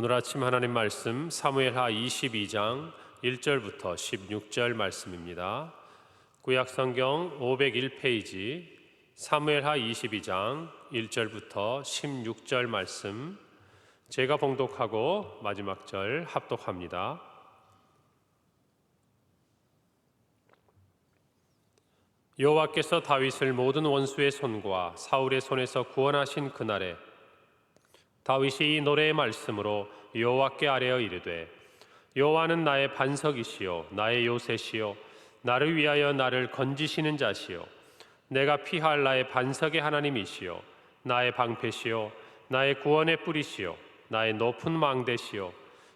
오늘 아침 하나님 말씀 사무엘하 22장 1절부터 16절 말씀입니다. 구약성경 501페이지 사무엘하 22장 1절부터 16절 말씀, 제가 봉독하고 마지막 절 합독합니다. 여호와께서 다윗을 모든 원수의 손과 사울의 손에서 구원하신 그날에 다윗이 이 노래의 말씀으로 여호와께 아뢰어 이르되, 여호와는 나의 반석이시요 나의 요새시요 나를 위하여 나를 건지시는 자시요 내가 피할 나의 반석의 하나님이시요 나의 방패시요 나의 구원의 뿌리시요 나의 높은 망대시요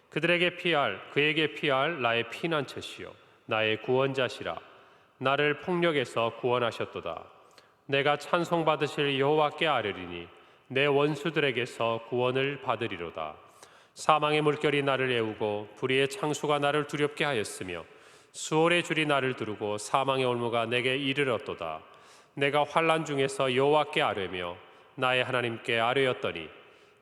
그에게 피할 나의 피난처시요 나의 구원자시라. 나를 폭력에서 구원하셨도다. 내가 찬송받으실 여호와께 아뢰리니 내 원수들에게서 구원을 받으리로다. 사망의 물결이 나를 애우고 불의의 창수가 나를 두렵게 하였으며 수월의 줄이 나를 두르고 사망의 올무가 내게 이르렀도다. 내가 환난 중에서 여호와께 아뢰며 나의 하나님께 아뢰었더니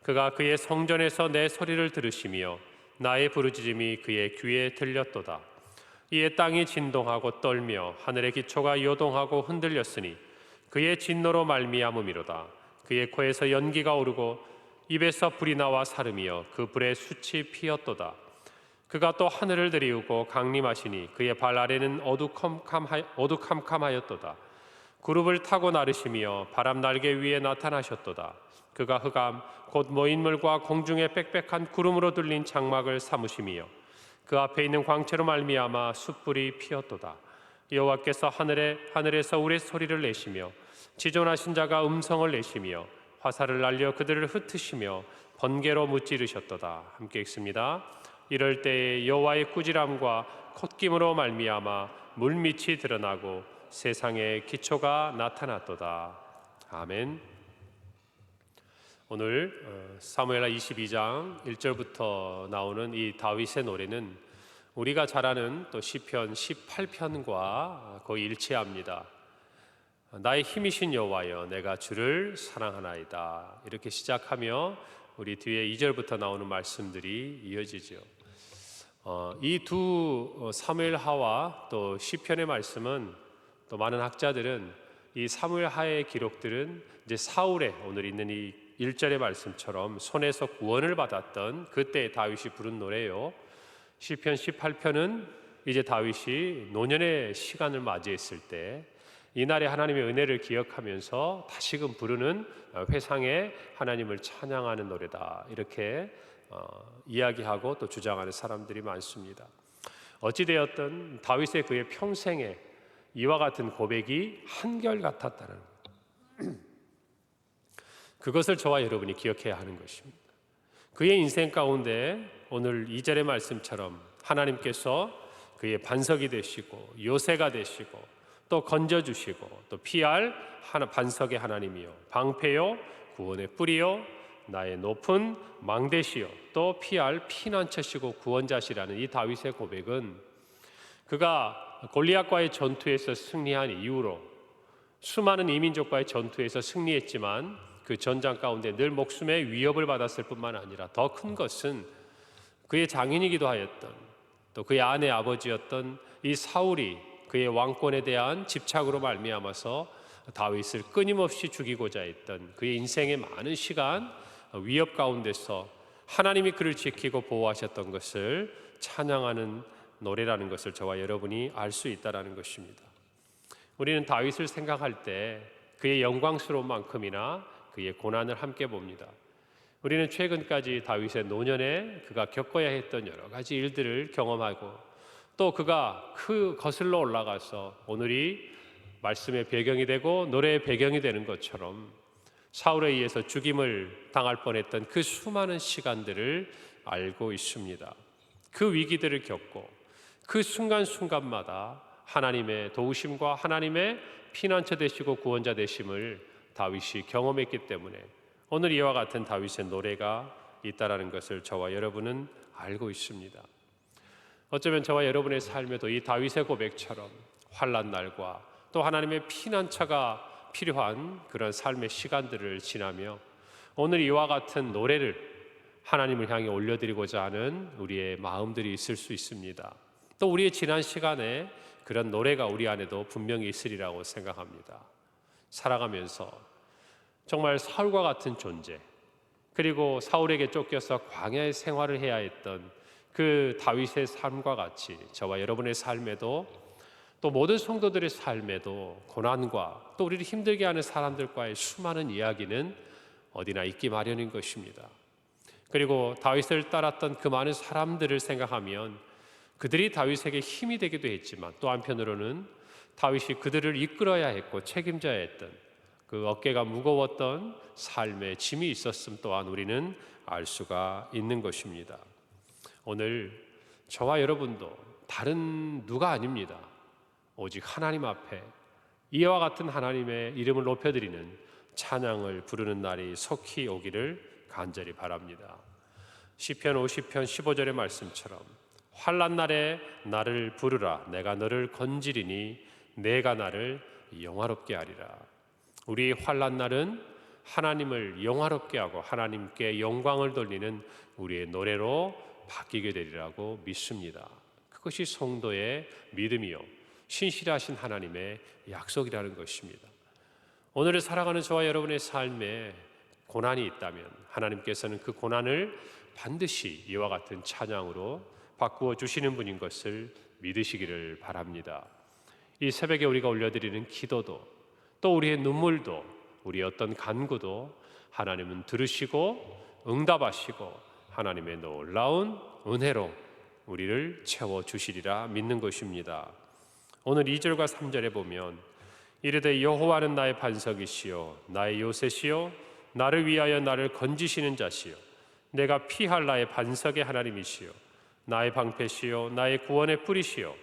그가 그의 성전에서 내 소리를 들으시며 나의 부르짖음이 그의 귀에 들렸도다. 이에 땅이 진동하고 떨며 하늘의 기초가 요동하고 흔들렸으니 그의 진노로 말미암음이로다. 그의 코에서 연기가 오르고 입에서 불이 나와 사름이여 그 불에 숯이 피었도다. 그가 또 하늘을 들이우고 강림하시니 그의 발 아래는 어두캄캄하였도다. 구름을 타고 나르시며 바람 날개 위에 나타나셨도다. 그가 흑암 곧 모인물과 공중에 빽빽한 구름으로 둘린 장막을 삼으시며 그 앞에 있는 광채로 말미암아 숯불이 피었도다. 여호와께서 하늘에서 우레 소리를 내시며 지존하신 자가 음성을 내시며 화살을 날려 그들을 흩으시며 번개로 무찌르셨도다. 함께 읽습니다. 이럴 때에 여호와의 꾸지람과 콧김으로 말미암아 물밑이 드러나고 세상의 기초가 나타났도다. 아멘. 오늘 사무엘하 22장 1절부터 나오는 이 다윗의 노래는 우리가 잘 아는 또 시편 18편과 거의 일치합니다. 나의 힘이신 여호와여 내가 주를 사랑하나이다. 이렇게 시작하며 우리 뒤에 2절부터 나오는 말씀들이 이어지죠. 이 두 사무엘하와 또 시편의 말씀은 또 많은 학자들은 이 사무엘하의 기록들은 이제 사울의 오늘 있는 이 1절의 말씀처럼 손에서 구원을 받았던 그때 다윗이 부른 노래요. 시편 18편은 이제 다윗이 노년의 시간을 맞이했을 때 이날의 하나님의 은혜를 기억하면서 다시금 부르는 회상의 하나님을 찬양하는 노래다. 이렇게 이야기하고 또 주장하는 사람들이 많습니다. 어찌되었든 다윗의 그의 평생에 이와 같은 고백이 한결같았다는 그것을 저와 여러분이 기억해야 하는 것입니다. 그의 인생 가운데 오늘 2절의 말씀처럼 하나님께서 그의 반석이 되시고 요새가 되시고 또 건져주시고 또 피할 반석의 하나님이요 방패요 구원의 뿌리요 나의 높은 망대시요 또 피할 피난처시고 구원자시라는 이 다윗의 고백은 그가 골리앗과의 전투에서 승리한 이후로 수많은 이민족과의 전투에서 승리했지만 그 전장 가운데 늘 목숨의 위협을 받았을 뿐만 아니라 더 큰 것은 그의 장인이기도 하였던 또 그의 아내 아버지였던 이 사울이 그의 왕권에 대한 집착으로 말미암아서 다윗을 끊임없이 죽이고자 했던 그의 인생의 많은 시간 위협 가운데서 하나님이 그를 지키고 보호하셨던 것을 찬양하는 노래라는 것을 저와 여러분이 알 수 있다는 것입니다. 우리는 다윗을 생각할 때 그의 영광스러운 만큼이나 그의 고난을 함께 봅니다. 우리는 최근까지 다윗의 노년에 그가 겪어야 했던 여러 가지 일들을 경험하고 또 그가 거슬러 올라가서 오늘이 말씀의 배경이 되고 노래의 배경이 되는 것처럼 사울에 의해서 죽임을 당할 뻔했던 그 수많은 시간들을 알고 있습니다. 그 위기들을 겪고 그 순간순간마다 하나님의 도우심과 하나님의 피난처 되시고 구원자 되심을 다윗이 경험했기 때문에 오늘 이와 같은 다윗의 노래가 있다라는 것을 저와 여러분은 알고 있습니다. 어쩌면 저와 여러분의 삶에도 이 다윗의 고백처럼 환난 날과 또 하나님의 피난처가 필요한 그런 삶의 시간들을 지나며 오늘 이와 같은 노래를 하나님을 향해 올려드리고자 하는 우리의 마음들이 있을 수 있습니다. 또 우리의 지난 시간에 그런 노래가 우리 안에도 분명히 있으리라고 생각합니다. 살아가면서 정말 사울과 같은 존재, 그리고 사울에게 쫓겨서 광야의 생활을 해야 했던 그 다윗의 삶과 같이 저와 여러분의 삶에도, 또 모든 성도들의 삶에도 고난과 또 우리를 힘들게 하는 사람들과의 수많은 이야기는 어디나 있기 마련인 것입니다. 그리고 다윗을 따랐던 그 많은 사람들을 생각하면 그들이 다윗에게 힘이 되기도 했지만, 또 한편으로는 다윗이 그들을 이끌어야 했고 책임져야 했던 그 어깨가 무거웠던 삶의 짐이 있었음 또한 우리는 알 수가 있는 것입니다. 오늘 저와 여러분도 다른 누가 아닙니다. 오직 하나님 앞에 이와 같은 하나님의 이름을 높여드리는 찬양을 부르는 날이 속히 오기를 간절히 바랍니다. 시편 50편 15절의 말씀처럼 환난 날에 나를 부르라, 내가 너를 건지리니 내가 나를 영화롭게 하리라. 우리 환난 날은 하나님을 영화롭게 하고 하나님께 영광을 돌리는 우리의 노래로 바뀌게 되리라고 믿습니다. 그것이 성도의 믿음이요 신실하신 하나님의 약속이라는 것입니다. 오늘을 살아가는 저와 여러분의 삶에 고난이 있다면 하나님께서는 그 고난을 반드시 이와 같은 찬양으로 바꾸어 주시는 분인 것을 믿으시기를 바랍니다. 이 새벽에 우리가 올려드리는 기도도, 또 우리의 눈물도, 우리의 어떤 간구도 하나님은 들으시고 응답하시고 하나님의 놀라운 은혜로 우리를 채워주시리라 믿는 것입니다. 오늘 2절과 3절에 보면 이르되 여호와는 나의 반석이시요 나의 요새시요 나를 위하여 나를 건지시는 자시요 내가 피할 나의 반석의 하나님이시요 나의 방패시요 나의 구원의 뿌리시요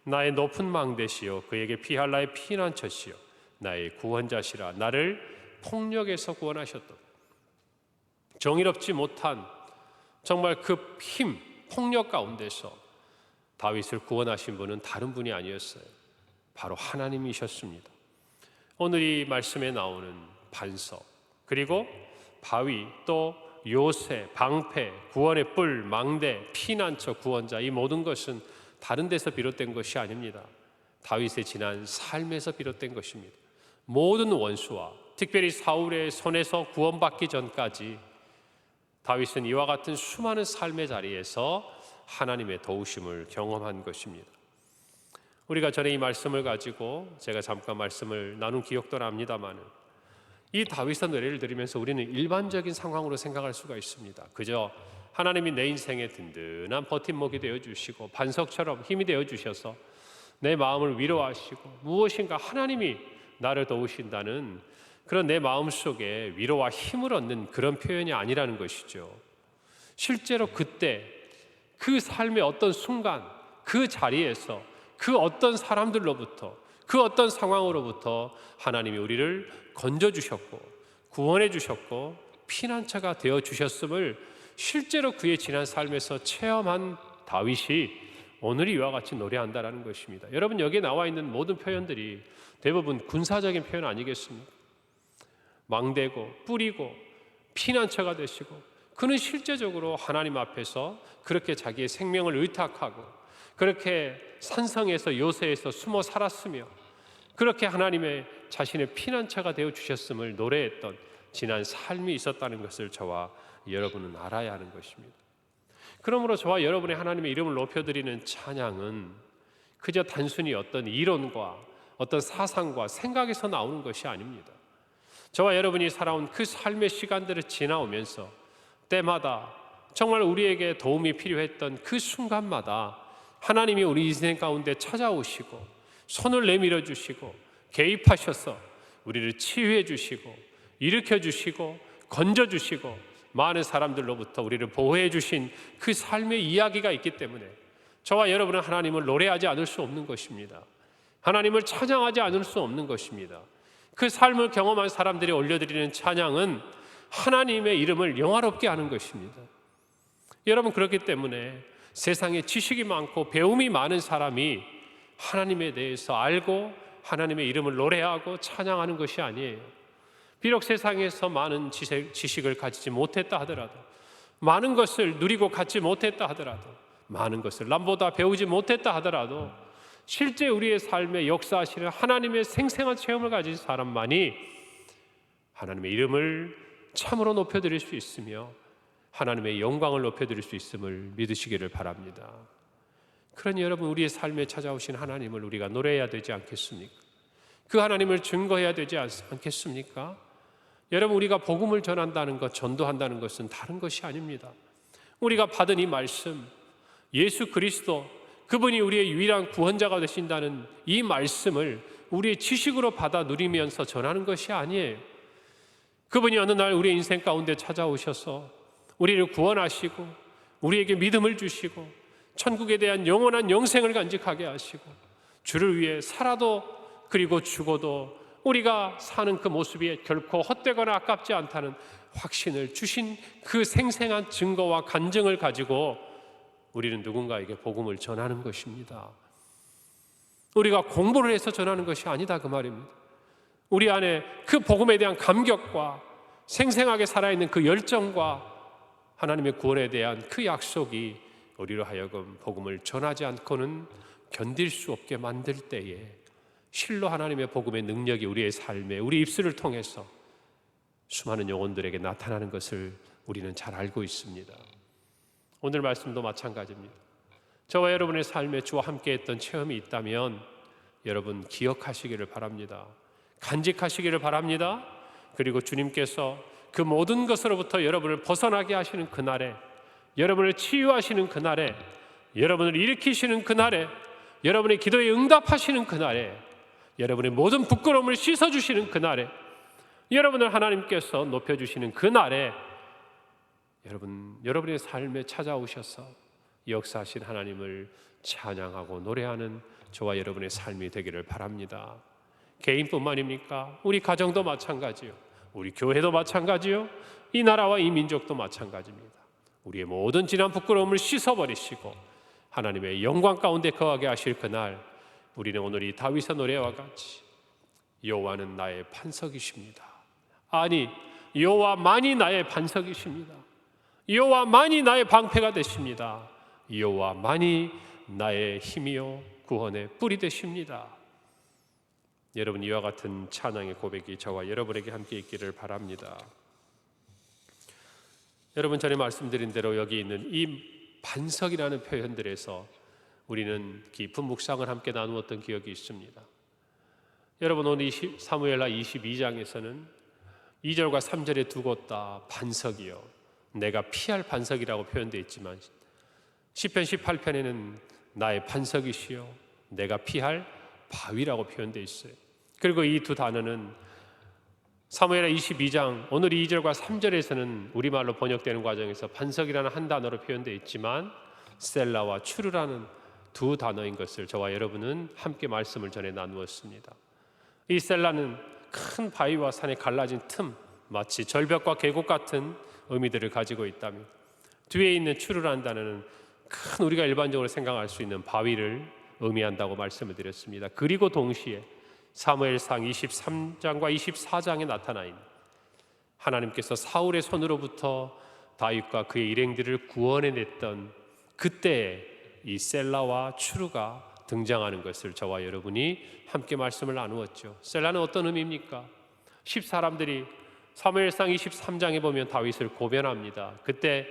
나의 높은 망대시요 그에게 피할 나의 피난처시요 나의 구원자시라. 나를 폭력에서 구원하셨다. 정의롭지 못한 정말 그 힘, 폭력 가운데서 다윗을 구원하신 분은 다른 분이 아니었어요. 바로 하나님이셨습니다. 오늘 이 말씀에 나오는 반석, 그리고 바위, 또 요새, 방패, 구원의 뿔, 망대, 피난처, 구원자, 이 모든 것은 다른 데서 비롯된 것이 아닙니다. 다윗의 지난 삶에서 비롯된 것입니다. 모든 원수와 특별히 사울의 손에서 구원받기 전까지 다윗은 이와 같은 수많은 삶의 자리에서 하나님의 도우심을 경험한 것입니다. 우리가 전에 이 말씀을 가지고 제가 잠깐 말씀을 나눈 기억도 납니다만, 이 다윗의 노래를 들으면서 우리는 일반적인 상황으로 생각할 수가 있습니다. 그저 하나님이 내 인생의 든든한 버팀목이 되어주시고 반석처럼 힘이 되어주셔서 내 마음을 위로하시고 무엇인가 하나님이 나를 도우신다는 그런 내 마음속에 위로와 힘을 얻는 그런 표현이 아니라는 것이죠. 실제로 그때 그 삶의 어떤 순간, 그 자리에서 그 어떤 사람들로부터, 그 어떤 상황으로부터 하나님이 우리를 건져주셨고 구원해 주셨고 피난처가 되어주셨음을 실제로 그의 지난 삶에서 체험한 다윗이 오늘 이와 같이 노래한다는 것입니다. 여러분, 여기에 나와 있는 모든 표현들이 대부분 군사적인 표현 아니겠습니까? 망대고 뿌리고 피난처가 되시고, 그는 실제적으로 하나님 앞에서 그렇게 자기의 생명을 의탁하고 그렇게 산성에서 요새에서 숨어 살았으며 그렇게 하나님의 자신의 피난처가 되어 주셨음을 노래했던 지난 삶이 있었다는 것을 저와 여러분은 알아야 하는 것입니다. 그러므로 저와 여러분의 하나님의 이름을 높여드리는 찬양은 그저 단순히 어떤 이론과 어떤 사상과 생각에서 나오는 것이 아닙니다. 저와 여러분이 살아온 그 삶의 시간들을 지나오면서 때마다 정말 우리에게 도움이 필요했던 그 순간마다 하나님이 우리 인생 가운데 찾아오시고 손을 내밀어 주시고 개입하셔서 우리를 치유해 주시고 일으켜 주시고 건져 주시고 많은 사람들로부터 우리를 보호해 주신 그 삶의 이야기가 있기 때문에 저와 여러분은 하나님을 노래하지 않을 수 없는 것입니다. 하나님을 찬양하지 않을 수 없는 것입니다. 그 삶을 경험한 사람들이 올려드리는 찬양은 하나님의 이름을 영화롭게 하는 것입니다. 여러분, 그렇기 때문에 세상에 지식이 많고 배움이 많은 사람이 하나님에 대해서 알고 하나님의 이름을 노래하고 찬양하는 것이 아니에요. 비록 세상에서 많은 지식을 가지지 못했다 하더라도 많은 것을 누리고 갖지 못했다 하더라도, 많은 것을 남보다 배우지 못했다 하더라도 실제 우리의 삶에 역사하시는 하나님의 생생한 체험을 가진 사람만이 하나님의 이름을 참으로 높여드릴 수 있으며 하나님의 영광을 높여드릴 수 있음을 믿으시기를 바랍니다. 그러니 여러분, 우리의 삶에 찾아오신 하나님을 우리가 노래해야 되지 않겠습니까? 그 하나님을 증거해야 되지 않겠습니까? 여러분, 우리가 복음을 전한다는 것, 전도한다는 것은 다른 것이 아닙니다. 우리가 받은 이 말씀, 예수 그리스도, 그분이 우리의 유일한 구원자가 되신다는 이 말씀을 우리의 지식으로 받아 누리면서 전하는 것이 아니에요. 그분이 어느 날 우리의 인생 가운데 찾아오셔서 우리를 구원하시고 우리에게 믿음을 주시고 천국에 대한 영원한 영생을 간직하게 하시고 주를 위해 살아도 그리고 죽어도 우리가 사는 그 모습이 결코 헛되거나 아깝지 않다는 확신을 주신 그 생생한 증거와 간증을 가지고 우리는 누군가에게 복음을 전하는 것입니다. 우리가 공부를 해서 전하는 것이 아니다, 그 말입니다. 우리 안에 그 복음에 대한 감격과 생생하게 살아있는 그 열정과 하나님의 구원에 대한 그 약속이 우리로 하여금 복음을 전하지 않고는 견딜 수 없게 만들 때에 실로 하나님의 복음의 능력이 우리의 삶에, 우리 입술을 통해서 수많은 영혼들에게 나타나는 것을 우리는 잘 알고 있습니다. 오늘 말씀도 마찬가지입니다. 저와 여러분의 삶에 주와 함께했던 체험이 있다면 여러분 기억하시기를 바랍니다. 간직하시기를 바랍니다. 그리고 주님께서 그 모든 것으로부터 여러분을 벗어나게 하시는 그날에, 여러분을 치유하시는 그날에, 여러분을 일으키시는 그날에, 여러분의 기도에 응답하시는 그날에, 여러분의 모든 부끄러움을 씻어주시는 그날에, 여러분을 하나님께서 높여주시는 그날에 여러분의 삶에 찾아오셔서 역사하신 하나님을 찬양하고 노래하는 저와 여러분의 삶이 되기를 바랍니다. 개인뿐만입니까? 우리 가정도 마찬가지요. 우리 교회도 마찬가지요. 이 나라와 이 민족도 마찬가지입니다. 우리의 모든 지난 부끄러움을 씻어버리시고 하나님의 영광 가운데 거하게 하실 그날, 우리는 오늘 이 다윗의 노래와 같이 여호와는 나의 반석이십니다. 아니, 여호와만이 나의 반석이십니다. 여호와만이 나의 방패가 되십니다. 여호와만이 나의 힘이요 구원의 뿔이 되십니다. 여러분, 이와 같은 찬양의 고백이 저와 여러분에게 함께 있기를 바랍니다. 여러분, 전에 말씀드린 대로 여기 있는 이 반석이라는 표현들에서 우리는 깊은 묵상을 함께 나누었던 기억이 있습니다. 여러분, 오늘 사무엘하 22장에서는 2절과 3절에 두 곳 다 반석이요, 내가 피할 반석이라고 표현되어 있지만 시편 18편에는 나의 반석이시요 내가 피할 바위라고 표현되어 있어요. 그리고 이 두 단어는 사무엘하 22장 오늘 2절과 3절에서는 우리말로 번역되는 과정에서 반석이라는 한 단어로 표현되어 있지만 셀라와 추르라는 두 단어인 것을 저와 여러분은 함께 말씀을 전해 나누었습니다. 이 셀라는 큰 바위와 산에 갈라진 틈, 마치 절벽과 계곡 같은 의미들을 가지고 있다며, 뒤에 있는 추르라는 단어는 큰 우리가 일반적으로 생각할 수 있는 바위를 의미한다고 말씀을 드렸습니다. 그리고 동시에 사무엘상 23장과 24장에 나타나 있는 하나님께서 사울의 손으로부터 다윗과 그의 일행들을 구원해냈던 그때에 이 셀라와 추르가 등장하는 것을 저와 여러분이 함께 말씀을 나누었죠. 셀라는 어떤 의미입니까? 10사람들이 사무엘상 23장에 보면 다윗을 고변합니다. 그때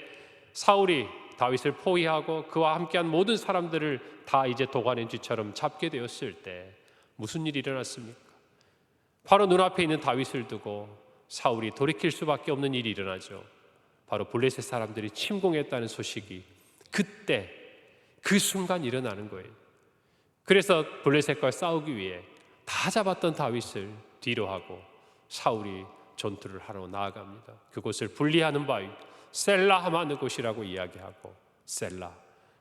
사울이 다윗을 포위하고 그와 함께한 모든 사람들을 다 이제 도관의 쥐처럼 잡게 되었을 때 무슨 일이 일어났습니까? 바로 눈앞에 있는 다윗을 두고 사울이 돌이킬 수밖에 없는 일이 일어나죠. 바로 블레셋 사람들이 침공했다는 소식이 그때 그 순간 일어나는 거예요. 그래서 블레셋과 싸우기 위해 다 잡았던 다윗을 뒤로 하고 사울이 전투를 하러 나아갑니다. 그곳을 분리하는 바위 셀라 하마느 곳이라고 이야기하고, 셀라,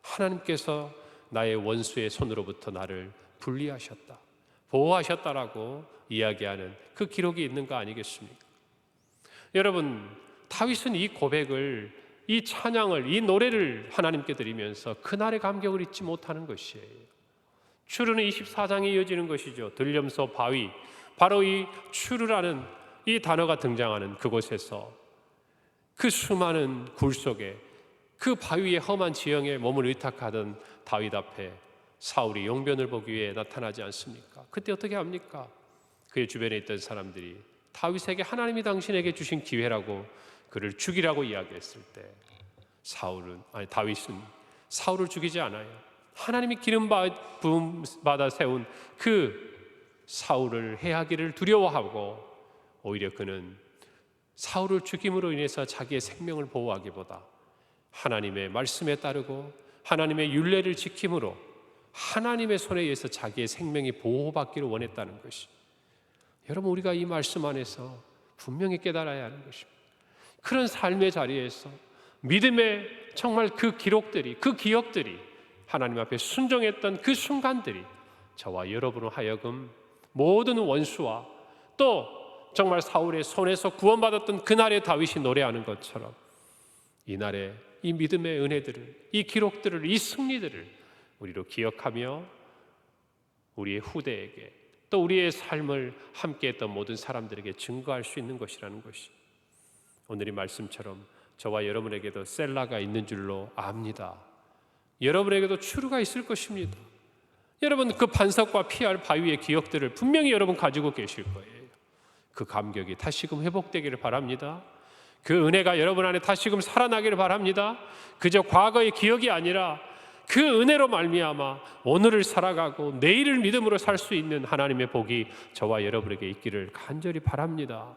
하나님께서 나의 원수의 손으로부터 나를 분리하셨다, 보호하셨다라고 이야기하는 그 기록이 있는 거 아니겠습니까? 여러분, 다윗은 이 고백을, 이 찬양을, 이 노래를 하나님께 드리면서 그날의 감격을 잊지 못하는 것이에요. 추르는 24장에 이어지는 것이죠. 들염소 바위, 바로 이 추르라는 이 단어가 등장하는 그곳에서 그 수많은 굴 속에 그 바위의 험한 지형에 몸을 의탁하던 다윗 앞에 사울이 용변을 보기 위해 나타나지 않습니까? 그때 어떻게 합니까? 그의 주변에 있던 사람들이 다윗에게 하나님이 당신에게 주신 기회라고 그를 죽이라고 이야기했을 때 다윗은 사울을 죽이지 않아요. 하나님이 기름 부음 받아 세운 그 사울을 해하기를 두려워하고 오히려 그는 사울을 죽임으로 인해서 자기의 생명을 보호하기보다 하나님의 말씀에 따르고 하나님의 율례를 지킴으로 하나님의 손에 의해서 자기의 생명이 보호받기를 원했다는 것이, 여러분, 우리가 이 말씀 안에서 분명히 깨달아야 하는 것입니다. 그런 삶의 자리에서 믿음의 정말 그 기록들이, 그 기억들이, 하나님 앞에 순종했던 그 순간들이 저와 여러분으로 하여금 모든 원수와 또 정말 사울의 손에서 구원받았던 그날의 다윗이 노래하는 것처럼 이날의 이 믿음의 은혜들을, 이 기록들을, 이 승리들을 우리로 기억하며 우리의 후대에게 또 우리의 삶을 함께했던 모든 사람들에게 증거할 수 있는 것이라는 것이, 오늘 이 말씀처럼 저와 여러분에게도 셀라가 있는 줄로 압니다. 여러분에게도 추루가 있을 것입니다. 여러분, 그 반석과 피할 바위의 기억들을 분명히 여러분 가지고 계실 거예요. 그 감격이 다시금 회복되기를 바랍니다. 그 은혜가 여러분 안에 다시금 살아나기를 바랍니다. 그저 과거의 기억이 아니라 그 은혜로 말미암아 오늘을 살아가고 내일을 믿음으로 살 수 있는 하나님의 복이 저와 여러분에게 있기를 간절히 바랍니다.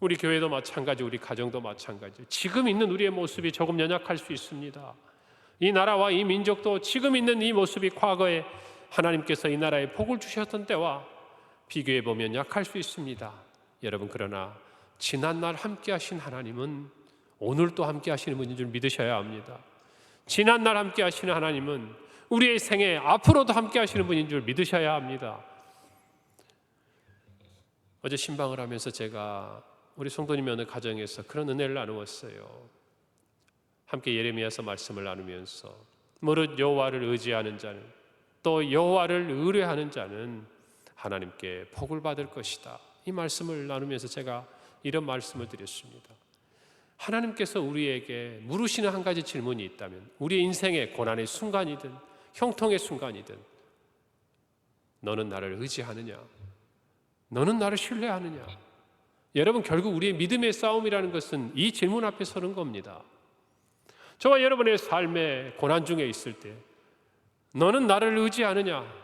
우리 교회도 마찬가지, 우리 가정도 마찬가지. 지금 있는 우리의 모습이 조금 연약할 수 있습니다. 이 나라와 이 민족도 지금 있는 이 모습이 과거에 하나님께서 이 나라에 복을 주셨던 때와 비교해 보면 약할 수 있습니다. 여러분, 그러나 지난날 함께 하신 하나님은 오늘도 함께 하시는 분인 줄 믿으셔야 합니다. 지난날 함께 하시는 하나님은 우리의 생애 앞으로도 함께 하시는 분인 줄 믿으셔야 합니다. 어제 신방을 하면서 제가 우리 성도님 어느 가정에서 그런 은혜를 나누었어요. 함께 예레미야서 말씀을 나누면서 무릇 여호와를 의지하는 자는, 또 여호와를 의뢰하는 자는 하나님께 복을 받을 것이다. 이 말씀을 나누면서 제가 이런 말씀을 드렸습니다. 하나님께서 우리에게 물으시는 한 가지 질문이 있다면, 우리의 인생의 고난의 순간이든 형통의 순간이든, 너는 나를 의지하느냐? 너는 나를 신뢰하느냐? 여러분, 결국 우리의 믿음의 싸움이라는 것은 이 질문 앞에 서는 겁니다. 저와 여러분의 삶의 고난 중에 있을 때 너는 나를 의지하느냐?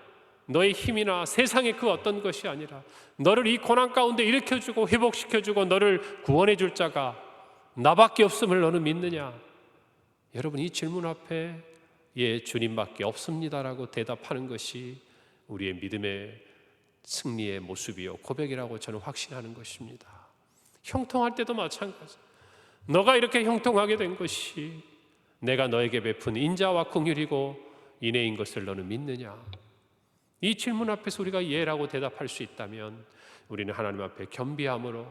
너의 힘이나 세상의 그 어떤 것이 아니라 너를 이 고난 가운데 일으켜주고 회복시켜주고 너를 구원해줄 자가 나밖에 없음을 너는 믿느냐? 여러분, 이 질문 앞에 예, 주님밖에 없습니다라고 대답하는 것이 우리의 믿음의 승리의 모습이요, 고백이라고 저는 확신하는 것입니다. 형통할 때도 마찬가지. 너가 이렇게 형통하게 된 것이 내가 너에게 베푼 인자와 긍휼이고 인애인 것을 너는 믿느냐? 이 질문 앞에서 우리가 예라고 대답할 수 있다면 우리는 하나님 앞에 겸비함으로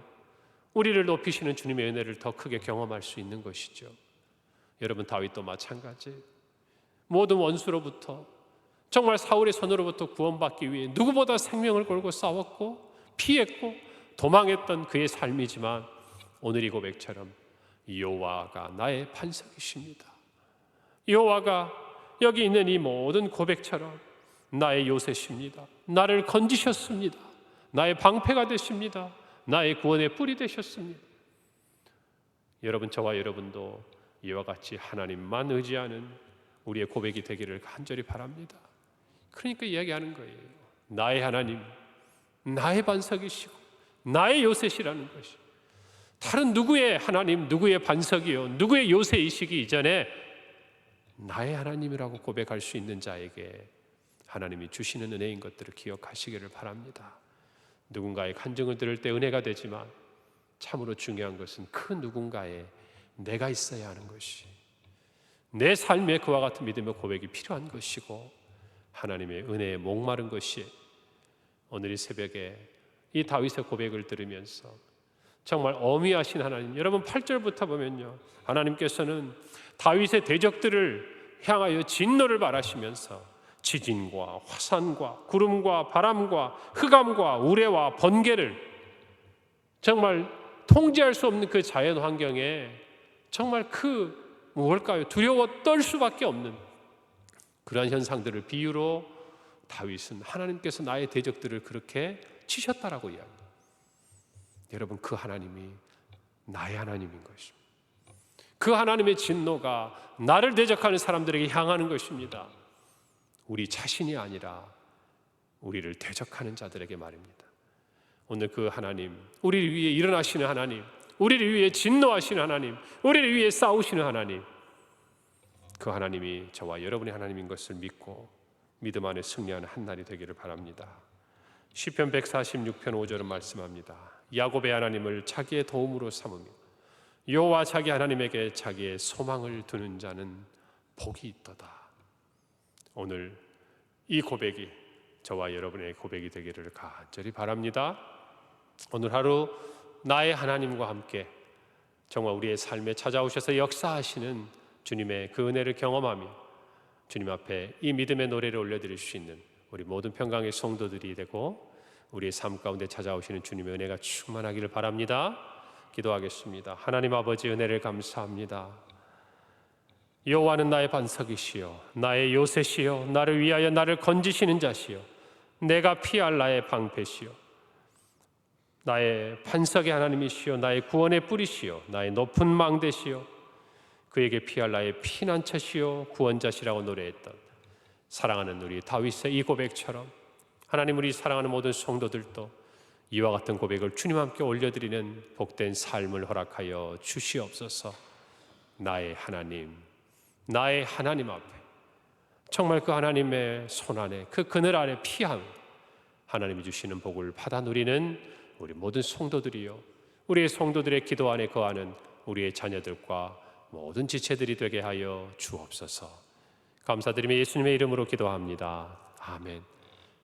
우리를 높이시는 주님의 은혜를 더 크게 경험할 수 있는 것이죠. 여러분, 다윗도 마찬가지. 모든 원수로부터, 정말 사울의 손으로부터 구원받기 위해 누구보다 생명을 걸고 싸웠고 피했고 도망했던 그의 삶이지만 오늘 이 고백처럼 여호와가 나의 반석이십니다. 여호와가 여기 있는 이 모든 고백처럼 나의 요새십니다. 나를 건지셨습니다. 나의 방패가 되십니다. 나의 구원의 뿔이 되셨습니다. 여러분, 저와 여러분도 이와 같이 하나님만 의지하는 우리의 고백이 되기를 간절히 바랍니다. 그러니까 이야기하는 거예요. 나의 하나님, 나의 반석이시고 나의 요새시라는 것이, 다른 누구의 하나님, 누구의 반석이요, 누구의 요새이시기 이전에 나의 하나님이라고 고백할 수 있는 자에게 하나님이 주시는 은혜인 것들을 기억하시기를 바랍니다. 누군가의 간증을 들을 때 은혜가 되지만 참으로 중요한 것은 그 누군가에 내가 있어야 하는 것이, 내 삶에 그와 같은 믿음의 고백이 필요한 것이고 하나님의 은혜에 목마른 것이, 오늘 이 새벽에 이 다윗의 고백을 들으면서 정말 어미하신 하나님, 여러분 8절부터 보면요, 하나님께서는 다윗의 대적들을 향하여 진노를 발하시면서 지진과 화산과 구름과 바람과 흑암과 우레와 번개를 정말 통제할 수 없는 그 자연 환경에 정말 무엇일까요? 두려워 떨 수밖에 없는 그러한 현상들을 비유로 다윗은 하나님께서 나의 대적들을 그렇게 치셨다라고 이야기합니다. 여러분, 그 하나님이 나의 하나님인 것입니다. 그 하나님의 진노가 나를 대적하는 사람들에게 향하는 것입니다. 우리 자신이 아니라 우리를 대적하는 자들에게 말입니다. 오늘 그 하나님, 우리를 위해 일어나시는 하나님, 우리를 위해 진노하시는 하나님, 우리를 위해 싸우시는 하나님, 그 하나님이 저와 여러분의 하나님인 것을 믿고 믿음 안에 승리하는 한 날이 되기를 바랍니다. 시편 146편 5절은 말씀합니다. 야곱의 하나님을 자기의 도움으로 삼으며 여호와 자기 하나님에게 자기의 소망을 두는 자는 복이 있도다. 오늘 이 고백이 저와 여러분의 고백이 되기를 간절히 바랍니다. 오늘 하루 나의 하나님과 함께 정말 우리의 삶에 찾아오셔서 역사하시는 주님의 그 은혜를 경험하며 주님 앞에 이 믿음의 노래를 올려드릴 수 있는 우리 모든 평강의 성도들이 되고 우리의 삶 가운데 찾아오시는 주님의 은혜가 충만하기를 바랍니다. 기도하겠습니다. 하나님 아버지, 은혜를 감사합니다. 여호와는 나의 반석이시요 나의 요새시요 나를 위하여 나를 건지시는 자시요 내가 피할 나의 방패시요 나의 반석의 하나님이시요 나의 구원의 뿌리시요 나의 높은 망대시요 그에게 피할 나의 피난처시요 구원자시라고 노래했던 사랑하는 우리 다윗의 이 고백처럼 하나님, 우리 사랑하는 모든 성도들도 이와 같은 고백을 주님 함께 올려드리는 복된 삶을 허락하여 주시옵소서. 나의 하나님 앞에 정말 그 하나님의 손 안에 그 그늘 아래 피함 하나님이 주시는 복을 받아 누리는 우리 모든 성도들이요 우리의 성도들의 기도 안에 거하는 우리의 자녀들과 모든 지체들이 되게 하여 주옵소서. 감사드리며 예수님의 이름으로 기도합니다. 아멘.